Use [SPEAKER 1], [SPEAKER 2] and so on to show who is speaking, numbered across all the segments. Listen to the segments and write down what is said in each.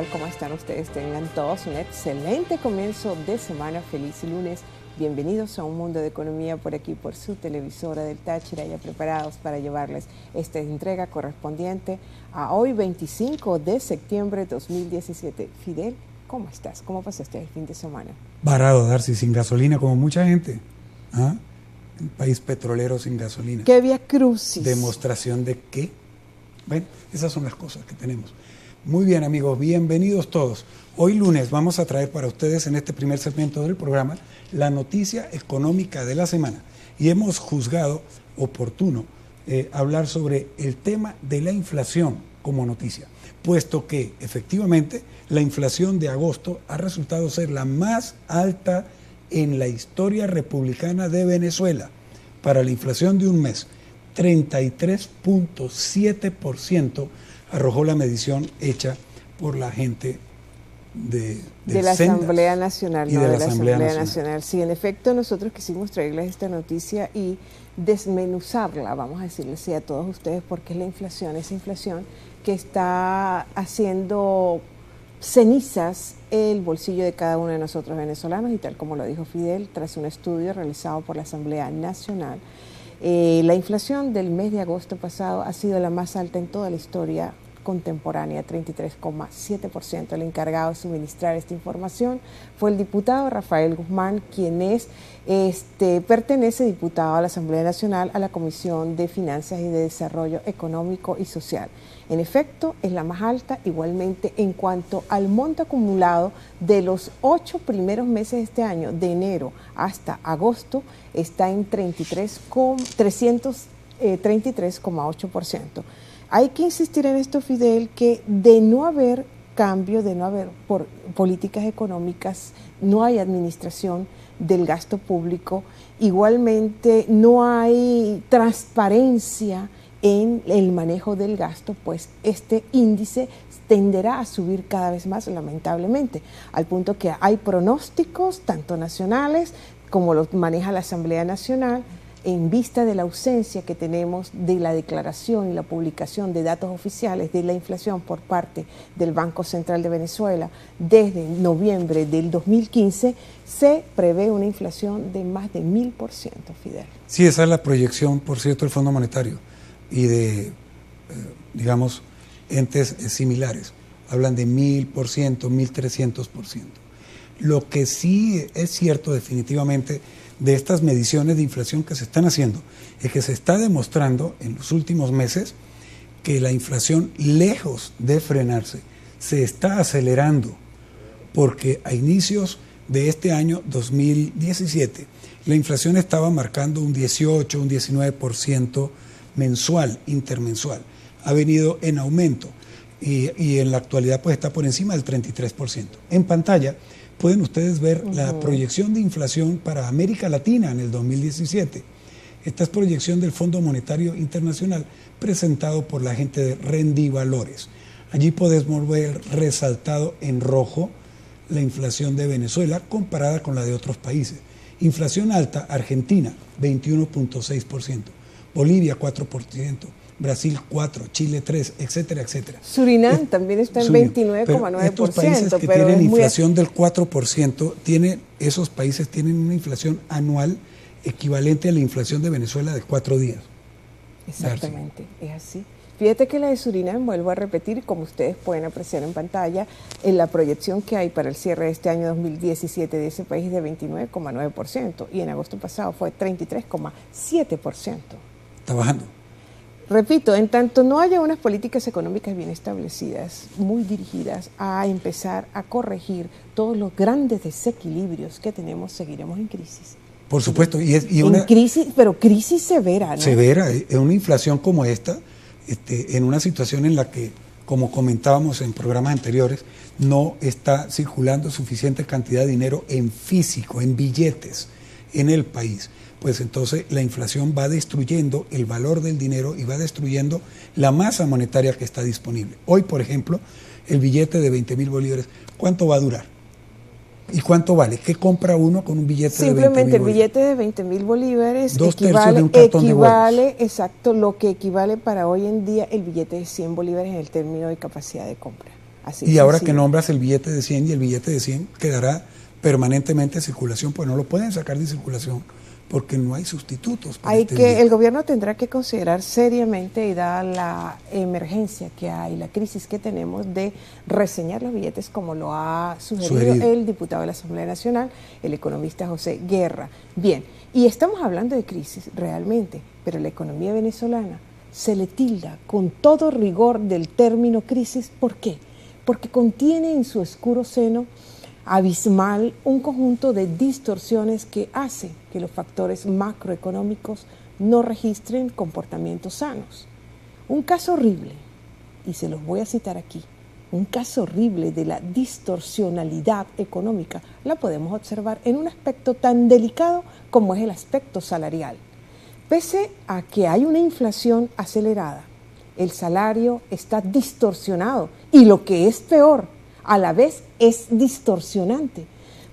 [SPEAKER 1] tal? ¿Cómo están ustedes? Tengan todos un excelente comienzo de semana. Feliz lunes. Bienvenidos a Un Mundo de Economía por aquí, por su televisora del Táchira, ya preparados para llevarles esta entrega correspondiente a hoy, 25 de septiembre de 2017. Fidel, ¿cómo estás? ¿Cómo pasaste el fin de semana?
[SPEAKER 2] Varado, Darcy, sin gasolina, como mucha gente. ¿Ah? Un país petrolero sin gasolina.
[SPEAKER 1] ¿Qué vía crucis?
[SPEAKER 2] ¿Demostración de qué? Bueno, esas son las cosas que tenemos. Muy bien, amigos, bienvenidos todos. Hoy lunes vamos a traer para ustedes en este primer segmento del programa la noticia económica de la semana. Y hemos juzgado oportuno hablar sobre el tema de la inflación como noticia, puesto que efectivamente la inflación de agosto ha resultado ser la más alta en la historia republicana de Venezuela. Para la inflación de un mes, 33.7% arrojó la medición hecha por la gente de
[SPEAKER 1] la Asamblea Nacional.
[SPEAKER 2] Y de la Asamblea Nacional.
[SPEAKER 1] Sí, en efecto, nosotros quisimos traerles esta noticia y desmenuzarla, vamos a decirles a todos ustedes, porque es la inflación, esa inflación que está haciendo cenizas el bolsillo de cada uno de nosotros venezolanos, y tal como lo dijo Fidel, tras un estudio realizado por la Asamblea Nacional, la inflación del mes de agosto pasado ha sido la más alta en toda la historia contemporánea, 33,7%. El encargado de suministrar esta información fue el diputado Rafael Guzmán, quien pertenece, diputado a la Asamblea Nacional, a la Comisión de Finanzas y de Desarrollo Económico y Social. En efecto, es la más alta. Igualmente, en cuanto al monto acumulado de los 8 primeros meses de este año, de enero hasta agosto, está en 333,8%. Hay que insistir en esto, Fidel, que de no haber cambio, de no haber políticas económicas, no hay administración del gasto público. Igualmente, no hay transparencia en el manejo del gasto, pues este índice tenderá a subir cada vez más, lamentablemente, al punto que hay pronósticos, tanto nacionales como los maneja la Asamblea Nacional, en vista de la ausencia que tenemos de la declaración y la publicación de datos oficiales de la inflación por parte del Banco Central de Venezuela desde noviembre del 2015, se prevé una inflación de más de 1000%, Fidel.
[SPEAKER 2] Sí, esa es la proyección, por cierto, del Fondo Monetario y de, digamos, entes similares. Hablan de 1000%, 1300%. Lo que sí es cierto definitivamente de estas mediciones de inflación que se están haciendo es que se está demostrando en los últimos meses que la inflación, lejos de frenarse, se está acelerando, porque a inicios de este año 2017 la inflación estaba marcando un 18, un 19% mensual, intermensual. Ha venido en aumento y en la actualidad pues está por encima del 33%. En pantalla pueden ustedes ver la proyección de inflación para América Latina en el 2017. Esta es proyección del Fondo Monetario Internacional presentado por la gente de Rendivalores. Allí podemos ver resaltado en rojo la inflación de Venezuela comparada con la de otros países. Inflación alta, Argentina, 21.6%, Bolivia, 4%, Brasil 4, Chile 3, etcétera, etcétera.
[SPEAKER 1] Surinam también está en 29,9%.
[SPEAKER 2] Estos países que tienen inflación del 4%, esos países tienen una inflación anual equivalente a la inflación de Venezuela de 4 días.
[SPEAKER 1] Exactamente, es así. Fíjate que la de Surinam, vuelvo a repetir, como ustedes pueden apreciar en pantalla, en la proyección que hay para el cierre de este año 2017 de ese país de 29,9%, y en agosto pasado fue 33,7%.
[SPEAKER 2] Está bajando.
[SPEAKER 1] Repito, en tanto no haya unas políticas económicas bien establecidas, muy dirigidas a empezar a corregir todos los grandes desequilibrios que tenemos, seguiremos en crisis.
[SPEAKER 2] Por supuesto.
[SPEAKER 1] Crisis, pero crisis severa, ¿no?
[SPEAKER 2] Severa. En una inflación como esta, en una situación en la que, como comentábamos en programas anteriores, no está circulando suficiente cantidad de dinero en físico, en billetes, en el país. Pues entonces la inflación va destruyendo el valor del dinero y va destruyendo la masa monetaria que está disponible. Hoy, por ejemplo, el billete de 20,000 bolívares, ¿cuánto va a durar? ¿Y cuánto vale? ¿Qué compra uno con un billete de 20,000 bolívares?
[SPEAKER 1] Simplemente el billete de 20,000 bolívares
[SPEAKER 2] 2/3 de un cartón de huevos.
[SPEAKER 1] Exacto, lo que equivale para hoy en día el billete de 100 bolívares en el término de capacidad de compra. Así
[SPEAKER 2] y ahora que
[SPEAKER 1] sencillo.
[SPEAKER 2] nombras el billete de 100, y el billete de 100 quedará permanentemente en circulación, pues no lo pueden sacar de circulación porque no hay sustitutos para este billete.
[SPEAKER 1] El gobierno tendrá que considerar seriamente, y dada la emergencia que hay, la crisis que tenemos, de reseñar los billetes como lo ha sugerido el diputado de la Asamblea Nacional, el economista José Guerra. Bien, y estamos hablando de crisis realmente, pero la economía venezolana se le tilda con todo rigor del término crisis. ¿Por qué? Porque contiene en su oscuro seno abismal un conjunto de distorsiones que hace que los factores macroeconómicos no registren comportamientos sanos. Un caso horrible, y se los voy a citar aquí, un caso horrible de la distorsionalidad económica la podemos observar en un aspecto tan delicado como es el aspecto salarial. Pese a que hay una inflación acelerada, el salario está distorsionado, y lo que es peor, a la vez es distorsionante,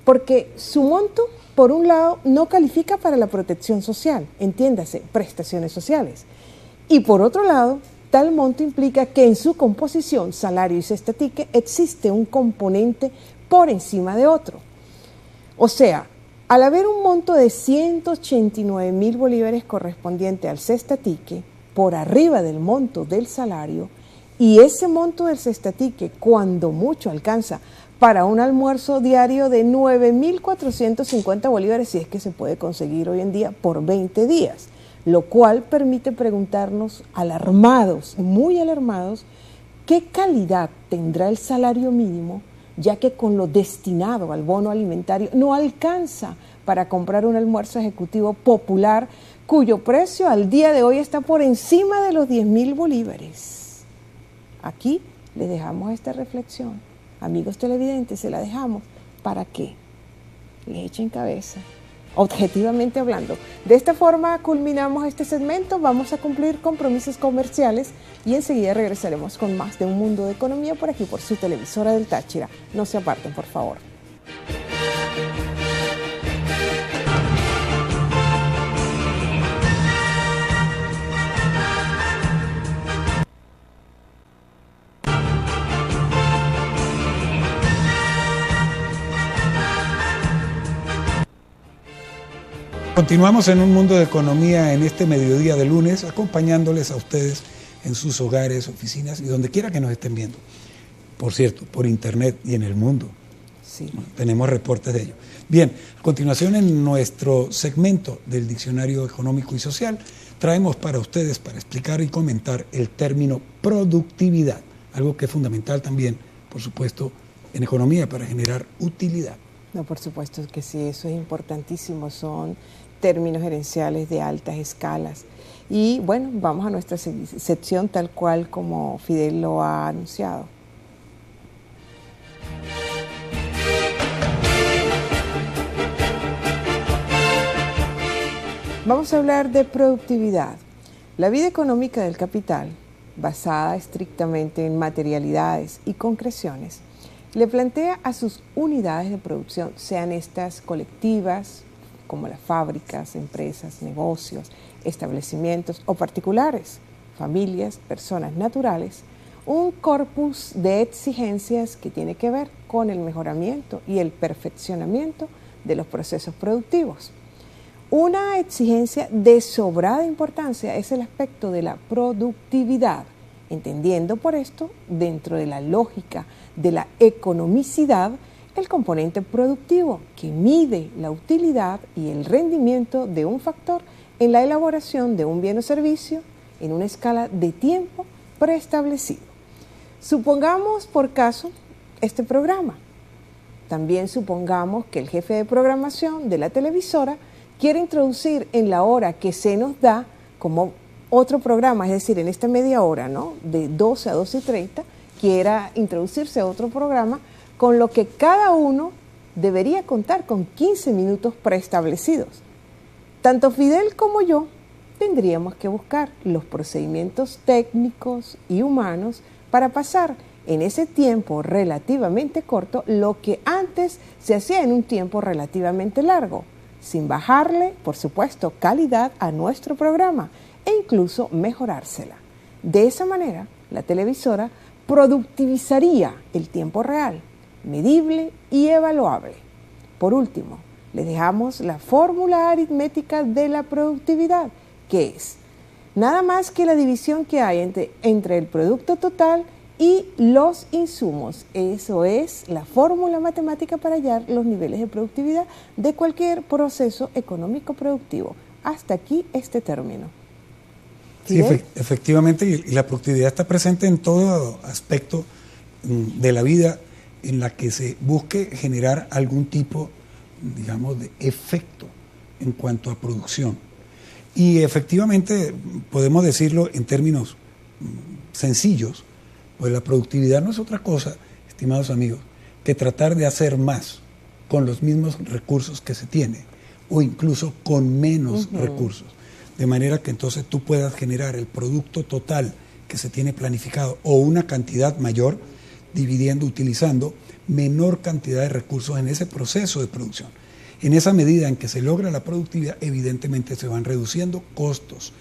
[SPEAKER 1] porque su monto, por un lado, no califica para la protección social, entiéndase, prestaciones sociales, y por otro lado, tal monto implica que en su composición, salario y cesta tique, existe un componente por encima de otro. O sea, al haber un monto de 189.000 bolívares correspondiente al cesta tique, por arriba del monto del salario, y ese monto del cesta tique, cuando mucho, alcanza para un almuerzo diario de 9.450 bolívares, si es que se puede conseguir hoy en día, por 20 días, lo cual permite preguntarnos, alarmados, muy alarmados, ¿qué calidad tendrá el salario mínimo, ya que con lo destinado al bono alimentario no alcanza para comprar un almuerzo ejecutivo popular, cuyo precio al día de hoy está por encima de los 10.000 bolívares? Aquí les dejamos esta reflexión. Amigos televidentes, se la dejamos para que le echen cabeza, objetivamente hablando. De esta forma culminamos este segmento, vamos a cumplir compromisos comerciales y enseguida regresaremos con más de Un Mundo de Economía por aquí, por su televisora del Táchira. No se aparten, por favor.
[SPEAKER 2] Continuamos en Un Mundo de Economía en este mediodía de lunes, acompañándoles a ustedes en sus hogares, oficinas y donde quiera que nos estén viendo. Por cierto, por internet y en el mundo.
[SPEAKER 1] Sí.
[SPEAKER 2] Tenemos reportes de ello. Bien, a continuación en nuestro segmento del Diccionario Económico y Social, traemos para ustedes, para explicar y comentar el término productividad, algo que es fundamental también, por supuesto, en economía para generar utilidad.
[SPEAKER 1] No, por supuesto que sí, eso es importantísimo, son términos gerenciales de altas escalas. Y bueno, vamos a nuestra sección tal cual como Fidel lo ha anunciado. Vamos a hablar de productividad. La vida económica del capital, basada estrictamente en materialidades y concreciones, le plantea a sus unidades de producción, sean estas colectivas, como las fábricas, empresas, negocios, establecimientos o particulares, familias, personas naturales, un corpus de exigencias que tiene que ver con el mejoramiento y el perfeccionamiento de los procesos productivos. Una exigencia de sobrada importancia es el aspecto de la productividad, entendiendo por esto, dentro de la lógica de la economicidad, el componente productivo que mide la utilidad y el rendimiento de un factor en la elaboración de un bien o servicio en una escala de tiempo preestablecido. Supongamos por caso este programa. También supongamos que el jefe de programación de la televisora quiere introducir en la hora que se nos da como otro programa, es decir, en esta media hora, ¿no?, de 12 a 12:30, quiera introducirse otro programa, con lo que cada uno debería contar con 15 minutos preestablecidos. Tanto Fidel como yo tendríamos que buscar los procedimientos técnicos y humanos para pasar en ese tiempo relativamente corto lo que antes se hacía en un tiempo relativamente largo, sin bajarle, por supuesto, calidad a nuestro programa e incluso mejorársela. De esa manera, la televisora productivizaría el tiempo real, medible y evaluable. Por último, les dejamos la fórmula aritmética de la productividad, que es nada más que la división que hay entre el producto total y los insumos. Eso es la fórmula matemática para hallar los niveles de productividad de cualquier proceso económico productivo. Hasta aquí este término.
[SPEAKER 2] Sí, efectivamente, y la productividad está presente en todo aspecto de la vida en la que se busque generar algún tipo, digamos, de efecto en cuanto a producción. Y efectivamente podemos decirlo en términos sencillos, pues la productividad no es otra cosa, estimados amigos, que tratar de hacer más con los mismos recursos que se tiene o incluso con menos recursos. De manera que entonces tú puedas generar el producto total que se tiene planificado o una cantidad mayor, utilizando menor cantidad de recursos en ese proceso de producción. En esa medida en que se logra la productividad, evidentemente se van reduciendo costos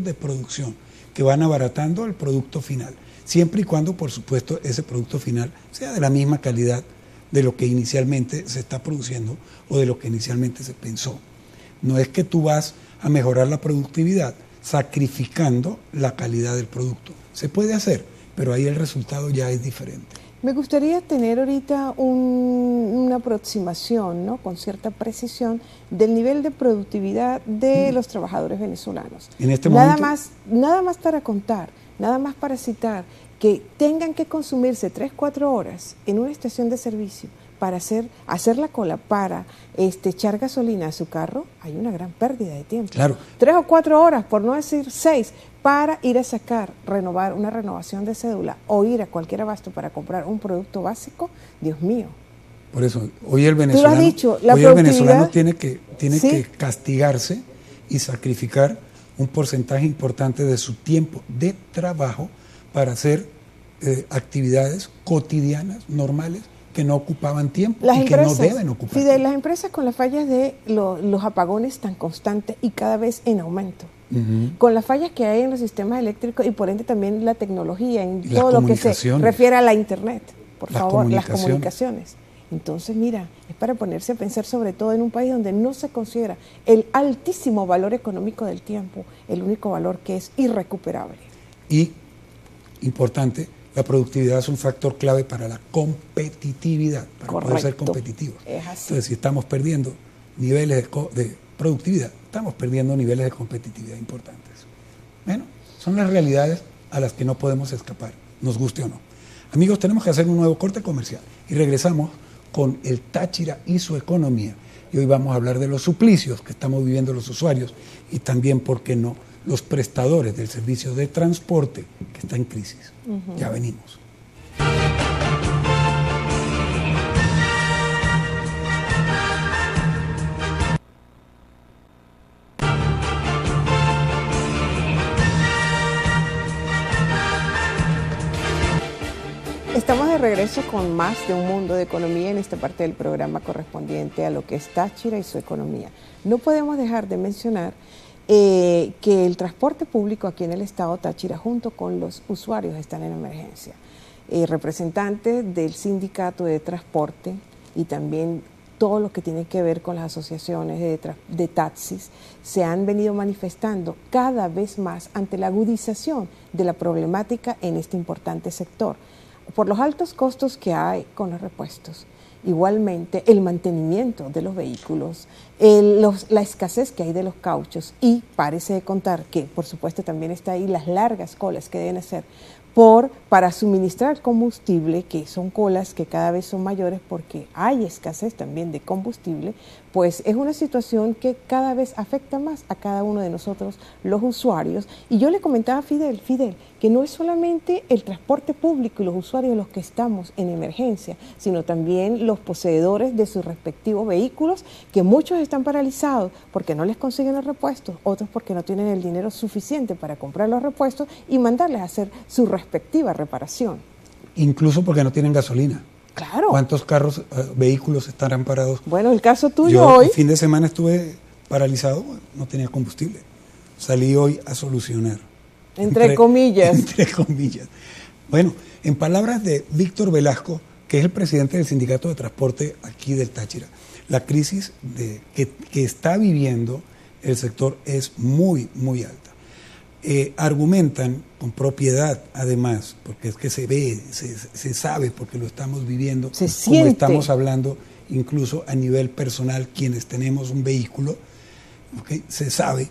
[SPEAKER 2] de producción que van abaratando el producto final, siempre y cuando, por supuesto, ese producto final sea de la misma calidad de lo que inicialmente se está produciendo o de lo que inicialmente se pensó. No es que tú vas a mejorar la productividad sacrificando la calidad del producto. Se puede hacer, pero ahí el resultado ya es diferente.
[SPEAKER 1] Me gustaría tener ahorita una aproximación, ¿no?, con cierta precisión del nivel de productividad de los trabajadores venezolanos.
[SPEAKER 2] En este momento,
[SPEAKER 1] nada más para contar, nada más para citar, que tengan que consumirse 3-4 horas en una estación de servicio para hacer la cola, para echar gasolina a su carro, hay una gran pérdida de tiempo.
[SPEAKER 2] Claro.
[SPEAKER 1] 3 o 4 horas, por no decir 6, para ir a renovar una renovación de cédula o ir a cualquier abasto para comprar un producto básico, Dios mío.
[SPEAKER 2] Por eso, hoy el venezolano, tiene que castigarse y sacrificar un porcentaje importante de su tiempo de trabajo para hacer actividades cotidianas, normales, que no ocupaban tiempo y que no deben ocupar tiempo.
[SPEAKER 1] Las empresas con las fallas de los apagones tan constantes y cada vez en aumento, con las fallas que hay en los sistemas eléctricos y por ende también la tecnología, en todo lo que se refiere a la internet, por favor, las comunicaciones. Entonces, mira, es para ponerse a pensar sobre todo en un país donde no se considera el altísimo valor económico del tiempo, el único valor que es irrecuperable.
[SPEAKER 2] Y, importante, la productividad es un factor clave para la competitividad, para poder ser competitivos.
[SPEAKER 1] Es así.
[SPEAKER 2] Entonces, si estamos perdiendo niveles de productividad, estamos perdiendo niveles de competitividad importantes. Bueno, son las realidades a las que no podemos escapar, nos guste o no. Amigos, tenemos que hacer un nuevo corte comercial y regresamos con el Táchira y su economía. Y hoy vamos a hablar de los suplicios que estamos viviendo los usuarios y también, ¿por qué no?, los prestadores del servicio de transporte que está en crisis. Ya venimos.
[SPEAKER 1] Estamos de regreso con más de Un Mundo de Economía en esta parte del programa correspondiente a lo que es Táchira y su economía. No podemos dejar de mencionar que el transporte público aquí en el estado Táchira junto con los usuarios están en emergencia. Representantes del sindicato de transporte y también todo lo que tiene que ver con las asociaciones de taxis se han venido manifestando cada vez más ante la agudización de la problemática en este importante sector, por los altos costos que hay con los repuestos. Igualmente, el mantenimiento de los vehículos, la escasez que hay de los cauchos y parece contar que, por supuesto, también está ahí las largas colas que deben hacer para suministrar combustible, que son colas que cada vez son mayores porque hay escasez también de combustible, pues es una situación que cada vez afecta más a cada uno de nosotros, los usuarios. Y yo le comentaba a Fidel, que no es solamente el transporte público y los usuarios los que estamos en emergencia, sino también los poseedores de sus respectivos vehículos, que muchos están paralizados porque no les consiguen los repuestos, otros porque no tienen el dinero suficiente para comprar los repuestos y mandarles a hacer su respectiva reparación.
[SPEAKER 2] Incluso porque no tienen gasolina.
[SPEAKER 1] Claro.
[SPEAKER 2] ¿Cuántos vehículos estarán parados?
[SPEAKER 1] Bueno, el caso tuyo
[SPEAKER 2] yo,
[SPEAKER 1] hoy.
[SPEAKER 2] El fin de semana estuve paralizado, no tenía combustible. Salí hoy a solucionar.
[SPEAKER 1] Entre comillas.
[SPEAKER 2] Entre comillas. Bueno, en palabras de Víctor Velasco, que es el presidente del Sindicato de Transporte aquí del Táchira, la crisis que está viviendo el sector es muy, muy alta. Argumentan con propiedad, además, porque es que se ve, se sabe, porque lo estamos viviendo,
[SPEAKER 1] se
[SPEAKER 2] como
[SPEAKER 1] siente.
[SPEAKER 2] estamos hablando, incluso a nivel personal, quienes tenemos un vehículo, ¿okay? Se sabe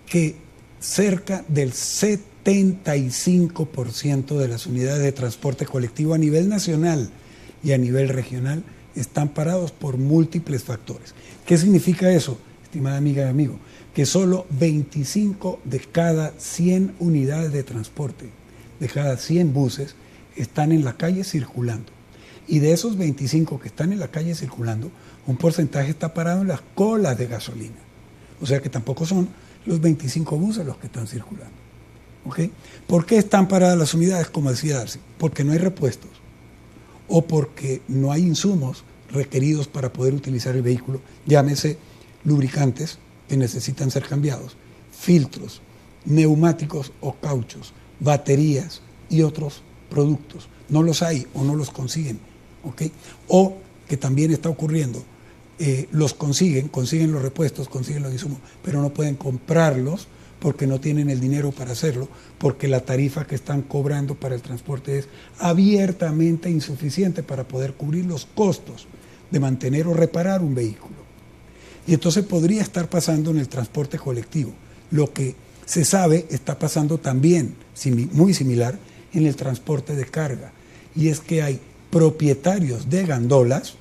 [SPEAKER 2] que cerca del 75% de las unidades de transporte colectivo a nivel nacional y a nivel regional están parados por múltiples factores. ¿Qué significa eso, estimada amiga y amigo? Que solo 25 de cada 100 unidades de transporte, de cada 100 buses, están en la calle circulando. Y de esos 25 que están en la calle circulando, un porcentaje está parado en las colas de gasolina. O sea que tampoco son los 25 buses los que están circulando. ¿Okay? ¿Por qué están paradas las unidades, como decía Darcy? Porque no hay repuestos o porque no hay insumos requeridos para poder utilizar el vehículo, llámese lubricantes que necesitan ser cambiados, filtros, neumáticos o cauchos, baterías y otros productos. No los hay o no los consiguen, ¿okay? O que también está ocurriendo, los consiguen los repuestos, consiguen los insumos, pero no pueden comprarlos porque no tienen el dinero para hacerlo, porque la tarifa que están cobrando para el transporte es abiertamente insuficiente para poder cubrir los costos de mantener o reparar un vehículo. Y entonces podría estar pasando en el transporte colectivo. Lo que se sabe está pasando también, muy similar, en el transporte de carga. Y es que hay propietarios de gandolas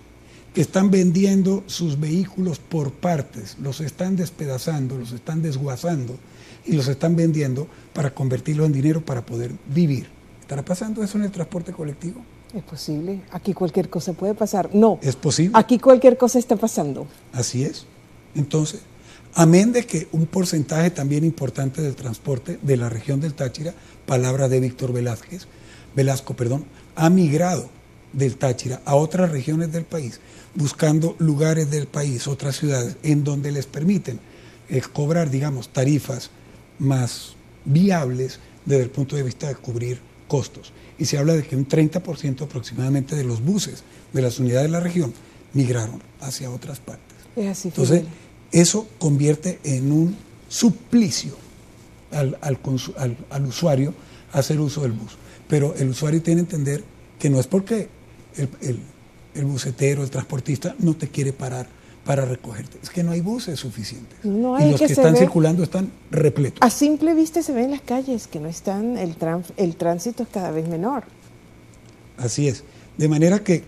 [SPEAKER 2] que están vendiendo sus vehículos por partes, los están despedazando, los están desguazando y los están vendiendo para convertirlos en dinero para poder vivir. ¿Estará pasando eso en el transporte colectivo?
[SPEAKER 1] Es posible. Aquí cualquier cosa puede pasar. No.
[SPEAKER 2] ¿Es posible?
[SPEAKER 1] Aquí cualquier cosa está pasando.
[SPEAKER 2] Así es. Entonces, amén de que un porcentaje también importante del transporte de la región del Táchira, palabra de Víctor Velasco, ha migrado del Táchira a otras regiones del país, buscando lugares del país, otras ciudades, en donde les permiten cobrar, digamos, tarifas más viables desde el punto de vista de cubrir costos. Y se habla de que un 30% aproximadamente de los buses de las unidades de la región migraron hacia otras partes.
[SPEAKER 1] Es así.
[SPEAKER 2] Entonces, eso convierte en un suplicio al usuario hacer uso del bus. Pero el usuario tiene que entender que no es porque el busetero, el transportista, no te quiere parar para recogerte. Es que no hay buses suficientes.
[SPEAKER 1] No hay,
[SPEAKER 2] y los que están circulando están repletos.
[SPEAKER 1] A simple vista se ve en las calles que no están, el tránsito es cada vez menor.
[SPEAKER 2] Así es. De manera que,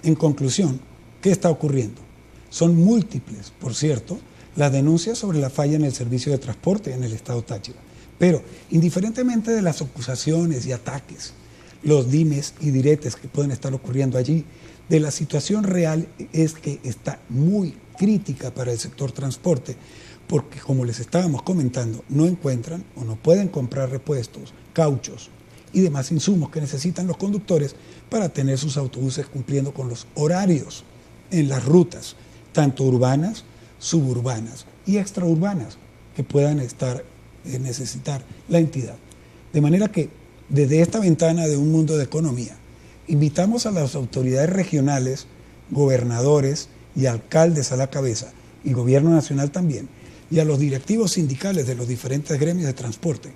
[SPEAKER 2] en conclusión, ¿qué está ocurriendo? Son múltiples, por cierto, las denuncias sobre la falla en el servicio de transporte en el estado Táchira. Pero, indiferentemente de las acusaciones y ataques, los dimes y diretes que pueden estar ocurriendo allí, de la situación real es que está muy crítica para el sector transporte, porque como les estábamos comentando, no encuentran o no pueden comprar repuestos, cauchos y demás insumos que necesitan los conductores para tener sus autobuses cumpliendo con los horarios en las rutas, tanto urbanas, suburbanas y extraurbanas, que puedan necesitar la entidad. De manera que, desde esta ventana de un mundo de economía, invitamos a las autoridades regionales, gobernadores y alcaldes a la cabeza, y gobierno nacional también, y a los directivos sindicales de los diferentes gremios de transporte,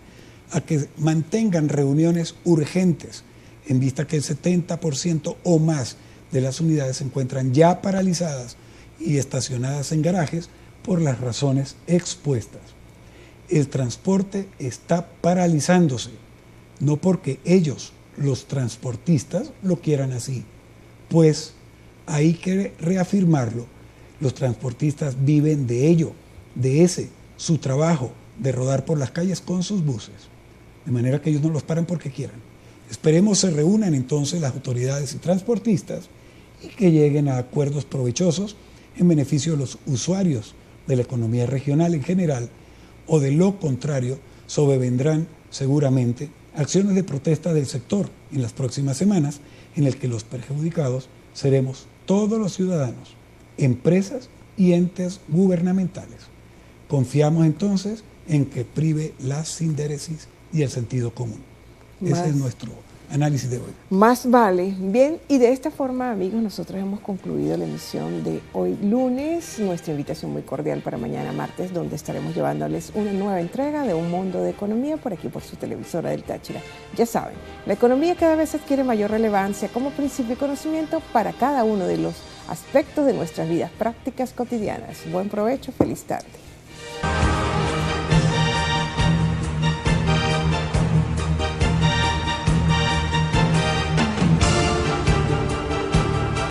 [SPEAKER 2] a que mantengan reuniones urgentes, en vista que el 70% o más de las unidades se encuentran ya paralizadas y estacionadas en garajes por las razones expuestas. El transporte está paralizándose, no porque ellos, los transportistas, lo quieran así, pues hay que reafirmarlo, los transportistas viven de ello, de su trabajo, de rodar por las calles con sus buses, de manera que ellos no los paran porque quieran. Esperemos se reúnan entonces las autoridades y transportistas y que lleguen a acuerdos provechosos en beneficio de los usuarios de la economía regional en general, o de lo contrario, sobrevendrán seguramente acciones de protesta del sector en las próximas semanas, en el que los perjudicados seremos todos los ciudadanos, empresas y entes gubernamentales. Confiamos entonces en que prive la sindéresis y el sentido común. Ese es nuestro análisis de hoy.
[SPEAKER 1] Más vale. Bien, y de esta forma, amigos, nosotros hemos concluido la emisión de hoy lunes. Nuestra invitación muy cordial para mañana martes, donde estaremos llevándoles una nueva entrega de Un Mundo de Economía por aquí, por su televisora del Táchira. Ya saben, la economía cada vez adquiere mayor relevancia como principio y conocimiento para cada uno de los aspectos de nuestras vidas prácticas cotidianas. Buen provecho, feliz tarde.